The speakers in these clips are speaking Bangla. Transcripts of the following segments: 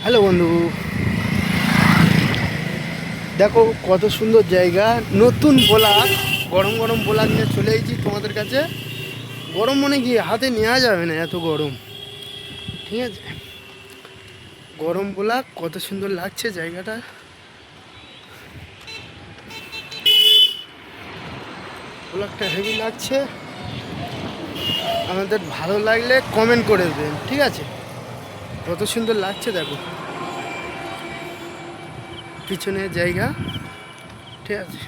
হ্যালো বন্ধু, দেখো কত সুন্দর জায়গা। নতুন ব্লগ, গরম গরম ব্লগ নিয়ে চলে এসেছি তোমাদের কাছে। গরম মনে কি হাতে নেওয়া যাবে না, এত গরম। ঠিক আছে, গরম ব্লগ, কত সুন্দর লাগছে জায়গাটা। ব্লগটা হেভি লাগছে। আমাদের ভালো লাগলে কমেন্ট করে দেবেন, ঠিক আছে। কত সুন্দর লাগছে দেখো, পিছনের জায়গা, ঠিক আছে।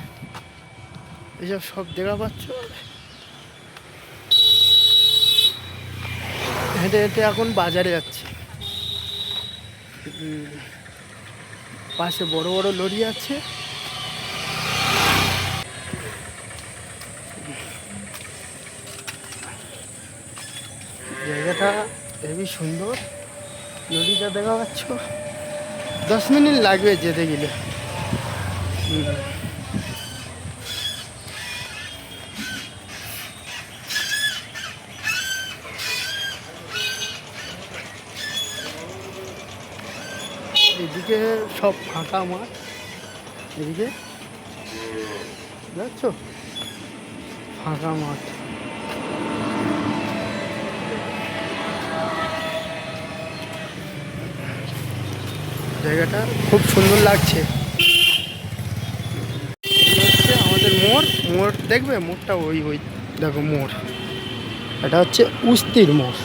এইসব সব দেখা পাচ্ছ। হেঁটে হেঁটে এখন বাজারে যাচ্ছি। পাশে বড় বড় লরি আছে। জায়গাটা হেবি সুন্দর, নদীটা দেখা পাচ্ছ। 10 মিনিট লাগবে যেতে গেলে। এদিকে সব ফাঁকা মাঠ, এদিকে দেখছো ফাঁকা মাঠ। জায়গাটা খুব সুন্দর লাগছে। হচ্ছে আমাদের মোড়, মোড় দেখবে, মোড়টা ওই ওই দেখো মোড়। এটা হচ্ছে উস্তির মোড়,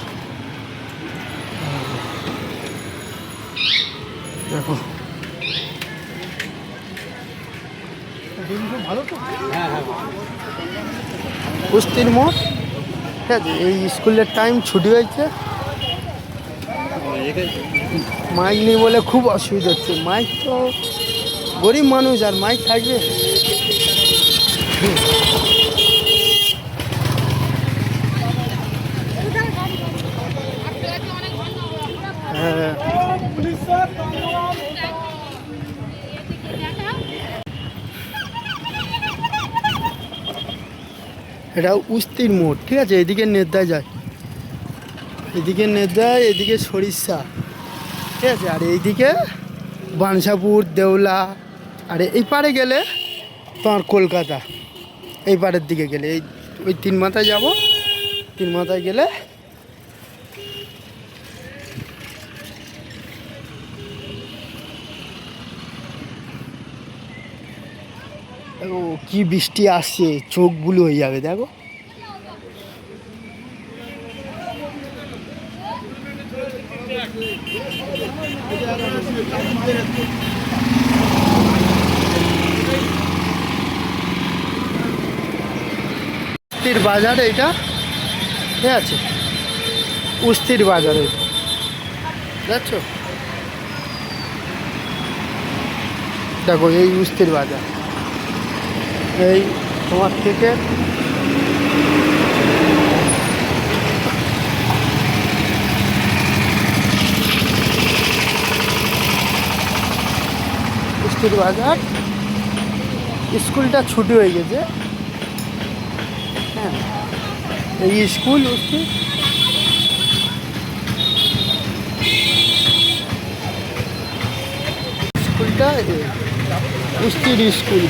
দেখো। ভালো তো, কুস্তির মোড়, ঠিক আছে। এই স্কুলের টাইম ছুটি হয়েছে, মাইক নেই বলে খুব অসুবিধা হচ্ছে। মাইক তো গরিব মানুষ, আর মাইক থাকবে। হ্যাঁ, এটা উস্তির মোড়, ঠিক আছে। এদিকে নেদায় যায়, এদিকে নেদায়, এদিকে সরিষা, ঠিক আছে। আর এইদিকে বাঞ্ছাপুর, দেওলা। আর এই পারে গেলে তোমার কলকাতা, এই পারের দিকে গেলে এই ওই 3 মাথায় যাব। 3 মাথায় গেলে ও কি বৃষ্টি আসছে, চোখ বুলো হয়ে যাবে দেখো। উস্তির বাজার এইটা, ঠিক আছে। উস্তির বাজার এইটা, দেখছো। দেখো এই উস্তির বাজার, এই তোমার থেকে উস্তির বাজার। স্কুলটা ছুটি হয়ে গেছে, হ্যাঁ। এই স্কুল উস্তি, স্কুলটা উস্তির স্কুল।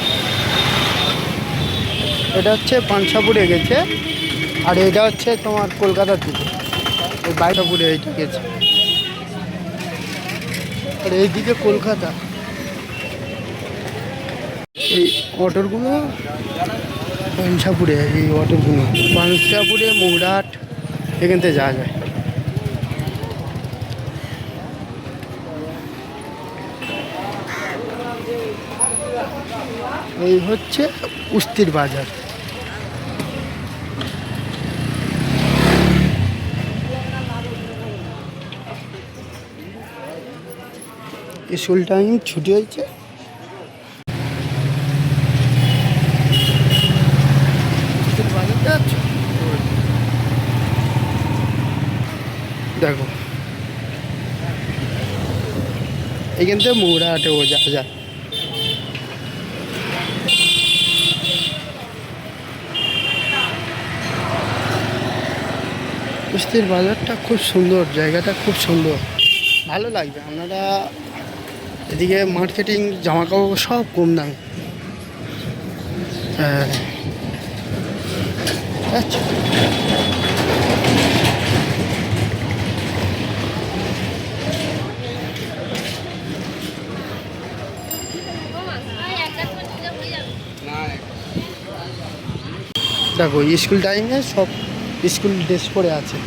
এটা হচ্ছে পাঞ্ছাপুরে গেছে, আর এটা হচ্ছে তোমার কলকাতার দিকে, ওই বাইরাপুরে এইটা গেছে। আর এইদিকে কলকাতা। এই অটোরগুলো পাঞ্ছাপুরে, এই অটোগুলো পাঞ্ছাপুরে, মৌরাট, এখান থেকে যাওয়া যায়। এই হচ্ছে উস্তির বাজার। স্কুল টাইম ছুটি হয়েছে। দেখো এখান থেকে মৌরাহাটেও যাওয়া যায়। কুস্তির বাজারটা খুব সুন্দর, জায়গাটা খুব সুন্দর। ভালো লাগবে। আপনারা এদিকে মার্কেটিং জামা কাপড় সব কম দামে। হ্যাঁ আচ্ছা, দেখো স্কুল টাইমে সব স্কুল ড্রেস পরে আছে।